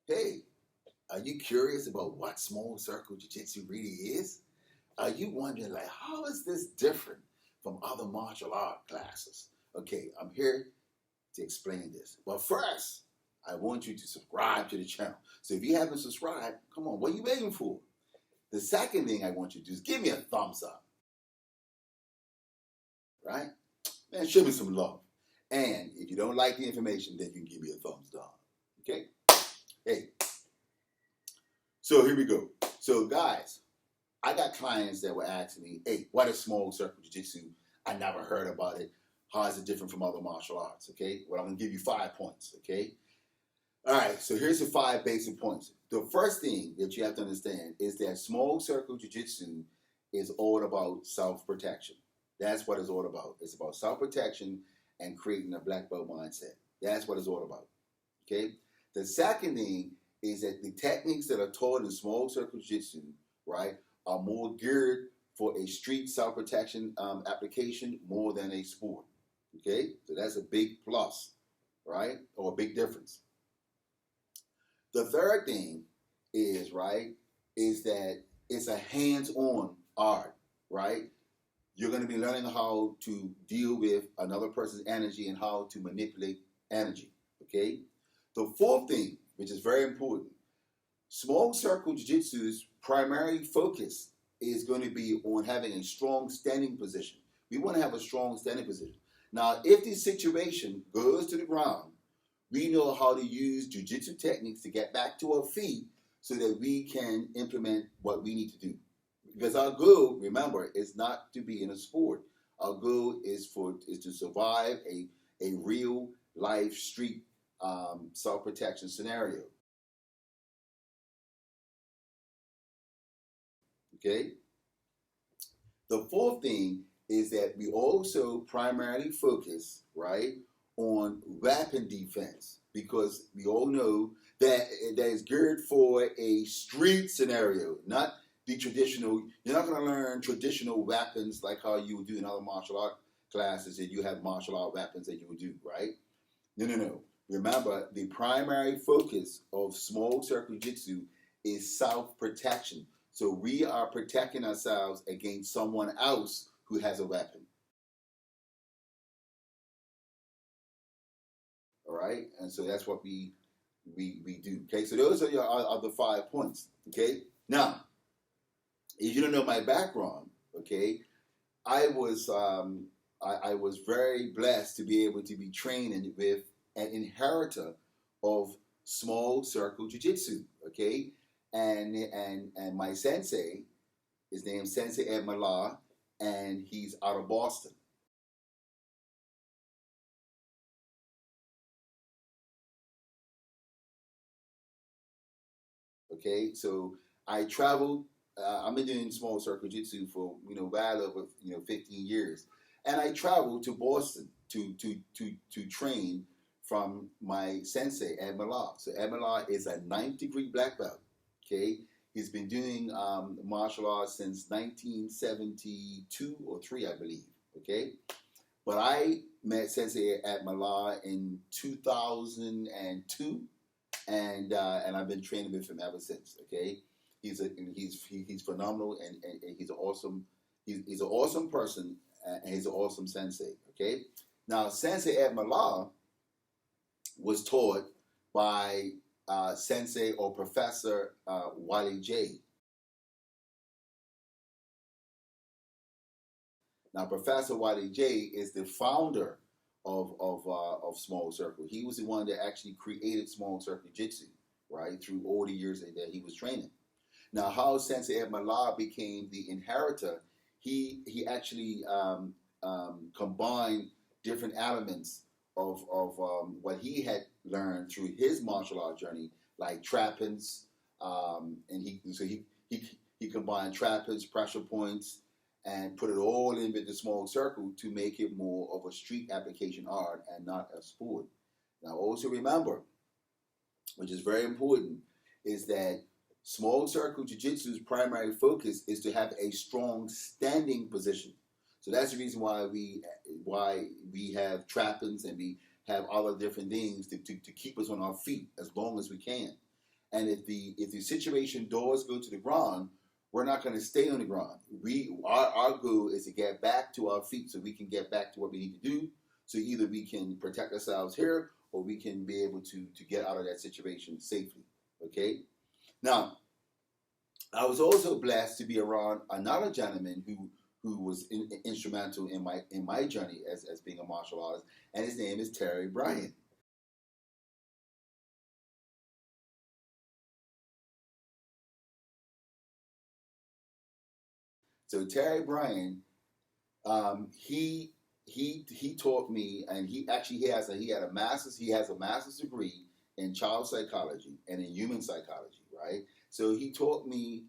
Hey, are you curious about what small circle jiu-jitsu really is? Are you wondering, like, how is this different from other martial art classes? Okay, I'm here to explain this. But first, I want you to subscribe to the channel. So if you haven't subscribed, come on, what are you waiting for? The second thing I want you to do is give me a thumbs up, right? Man, show me some love. And if you don't like the information, then you can give me a thumbs down. Okay? Hey, so here we go. So guys, I got clients that were asking me, hey, what is small circle jiu-jitsu? I never heard about it. How is it different from other martial arts? Okay, well, I'm gonna give you 5 points. Okay, all right, so here's the 5 basic points. The first thing that you have to understand is that small circle jiu-jitsu is all about self-protection. That's what it's all about. It's about self-protection and creating a black belt mindset. That's what it's all about. Okay, the second thing is that the techniques that are taught in small circle jiu-jitsu, right, are more geared for a street self-protection application more than a sport. Okay, so that's a big plus, right, or a big difference. The third thing is, right, is that it's a hands-on art, right? You're going to be learning how to deal with another person's energy and how to manipulate energy, okay? The fourth thing, which is very important, small circle jiu-jitsu's primary focus is going to be on having a strong standing position. We want to have a strong standing position. Now, if the situation goes to the ground, we know how to use jiu-jitsu techniques to get back to our feet so that we can implement what we need to do. Because our goal, remember, is not to be in a sport. Our goal is to survive a real life street self-protection scenario. Okay? The fourth thing is that we also primarily focus, right, on weapon defense, because we all know that is geared for a street scenario, not the traditional. You're not going to learn traditional weapons like how you would do in other martial art classes, and you have martial art weapons that you would do, right? No. Remember, the primary focus of small circle jiu-jitsu is self-protection. So we are protecting ourselves against someone else who has a weapon. All right, and so that's what we do. Okay, so those are your other 5 points. Okay, now if you don't know my background, okay, I was very blessed to be able to be trained with an inheritor of small circle jiu-jitsu. Okay, and my sensei, his name's Sensei Shawn, and he's out of Boston. Okay, so I traveled. I've been doing small circle jiu-jitsu for well over 15 years, and I traveled to Boston to train from my sensei Ed Mallah. So Ed Mallah is a 9th degree black belt. Okay, he's been doing martial arts since 1972 or 3, I believe. Okay, but I met Sensei Ed Mallah in 2002. And I've been training with him ever since. Okay, he's phenomenal, and he's an awesome person, and he's an awesome sensei. Okay, now Sensei Ed Mallah was taught by Sensei or Professor Wally J. Now Professor Wally J is the founder of Small Circle. He was the one that actually created Small Circle Jiu-Jitsu, right, through all the years that he was training. Now, how Sensei Ed Mallah became the inheritor, he actually combined different elements of what he had learned through his martial art journey, like trappings, and he combined trappings, pressure points, and put it all in with the small circle to make it more of a street application art and not a sport. Now also remember, which is very important, is that small circle jiu-jitsu's primary focus is to have a strong standing position. So that's the reason why we have trappings and we have other different things to keep us on our feet as long as we can. And if the situation doors go to the ground, we're not going to stay on the ground. Our goal is to get back to our feet so we can get back to what we need to do. So either we can protect ourselves here or we can be able to get out of that situation safely. Okay? Now, I was also blessed to be around another gentleman who was instrumental in my journey as being a martial artist, and his name is Terry Bryan. So Terry Bryan, he taught me, and he has a master's degree in child psychology and in human psychology, right? So he taught me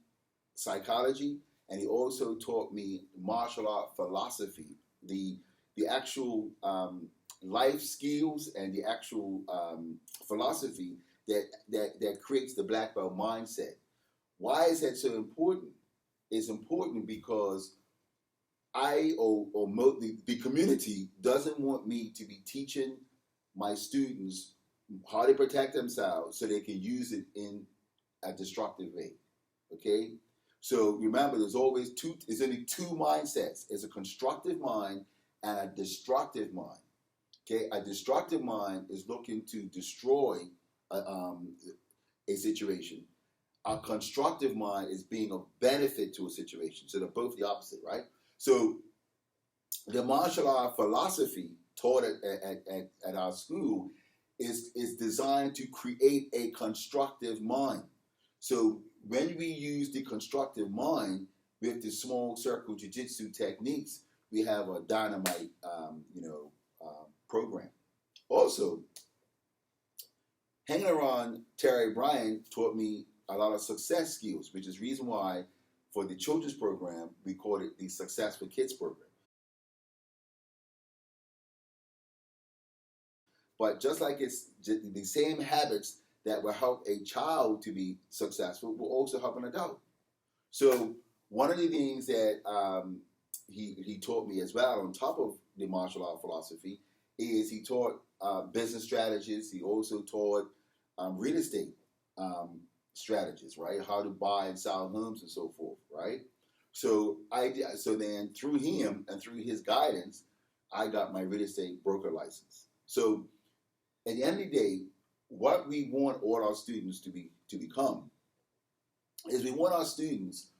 psychology, and he also taught me martial art philosophy, the actual life skills and the actual philosophy that creates the black belt mindset. Why is that so important? It's important because the community doesn't want me to be teaching my students how to protect themselves so they can use it in a destructive way. Okay? So remember, there's only two mindsets. It's a constructive mind and a destructive mind. Okay? A destructive mind is looking to destroy a situation. A constructive mind is being of benefit to a situation. So they're both the opposite, right? So the martial art philosophy taught at our school is designed to create a constructive mind. So when we use the constructive mind with the small circle jiu-jitsu techniques, we have a dynamite program. Also, hanging around Terry Bryan taught me a lot of success skills, which is the reason why for the children's program, we called it the Successful Kids program. But just like it's the same habits that will help a child to be successful will also help an adult. So one of the things that he taught me as well, on top of the martial art philosophy, is he taught business strategies. He also taught real estate strategies, right? How to buy and sell homes and so forth, right? So then through him and through his guidance, I got my real estate broker license. So at the end of the day, what we want all our students to become is we want our students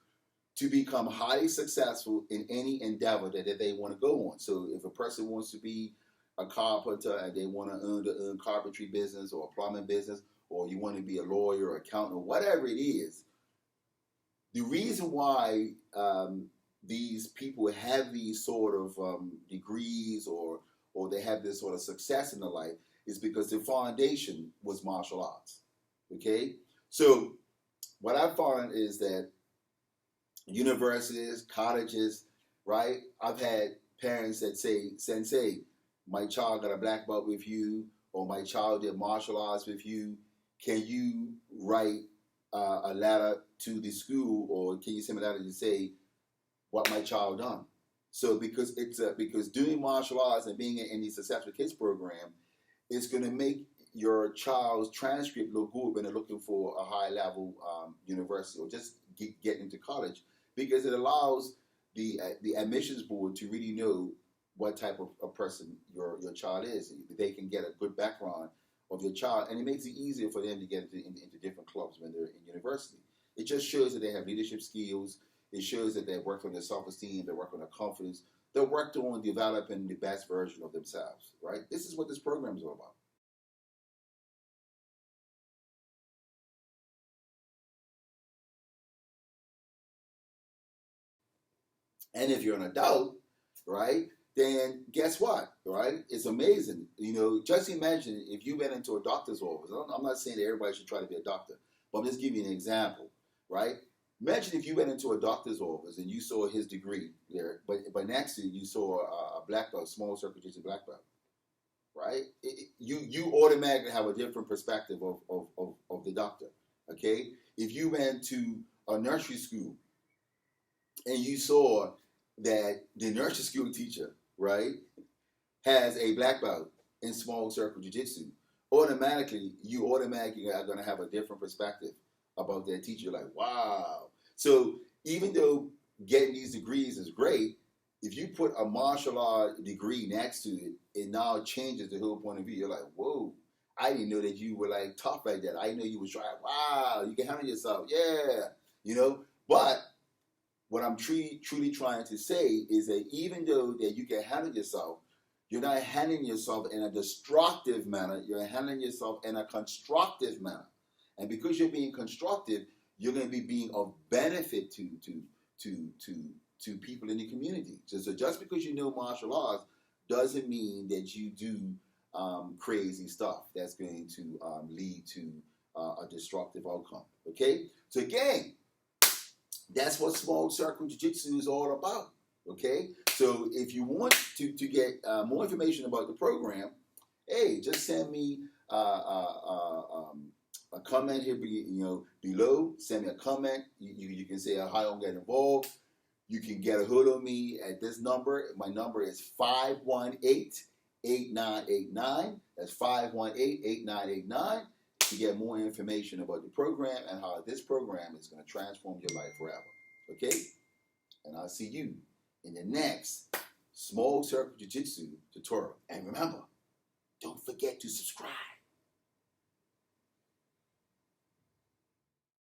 to become highly successful in any endeavor that they want to go on. So if a person wants to be a carpenter and they want to own carpentry business or a plumbing business, or you want to be a lawyer or accountant or whatever it is, the reason why these people have these sort of degrees or they have this sort of success in their life is because their foundation was martial arts. Okay? So what I found is that universities, colleges, right? I've had parents that say, Sensei, my child got a black belt with you, or my child did martial arts with you. Can you write a letter to the school, or can you send me a letter to say what my child done? So because doing martial arts and being in the Successful Kids program, it's going to make your child's transcript look good when they're looking for a high level university or just get into college, because it allows the admissions board to really know what type of a person your child is. They can get a good background of your child, and it makes it easier for them to get into different clubs when they're in university. It just shows that they have leadership skills. It shows that they work on their self-esteem, they work on their confidence, they worked on developing the best version of themselves, right? This is what this program is all about. And if you're an adult, right, then guess what, right? It's amazing. Just imagine if you went into a doctor's office. I'm not saying that everybody should try to be a doctor, but I'm just giving you an example, right? Imagine if you went into a doctor's office and you saw his degree there, but next to you saw a black belt, small circle jiu-jitsu black belt, right? You automatically have a different perspective of the doctor, okay? If you went to a nursery school and you saw that the nursery school teacher, right, has a black belt in small circle jiu-jitsu, you automatically are going to have a different perspective about that teacher. You're like, wow. So even though getting these degrees is great, if you put a martial art degree next to it, it now changes the whole point of view. You're like, whoa, I didn't know that you were like tough like that. I didn't know you was trying. Wow, you can handle yourself. Yeah, you know. But what I'm truly trying to say is that even though that you can handle yourself, you're not handling yourself in a destructive manner. You're handling yourself in a constructive manner. And because you're being constructive, you're going to be being of benefit to people in the community. So just because you know martial arts doesn't mean that you do crazy stuff that's going to lead to a destructive outcome. Okay? So again, that's what small circle jiu-jitsu is all about. Okay? So if you want to get more information about the program, hey, just send me a comment here, below. Send me a comment. You can say how I'm getting involved. You can get a hold of me at this number. My number is 518-8989. That's 518-8989 to get more information about the program and how this program is going to transform your life forever. Okay? And I'll see you in the next Small Circle Jiu-Jitsu tutorial. And remember, don't forget to subscribe.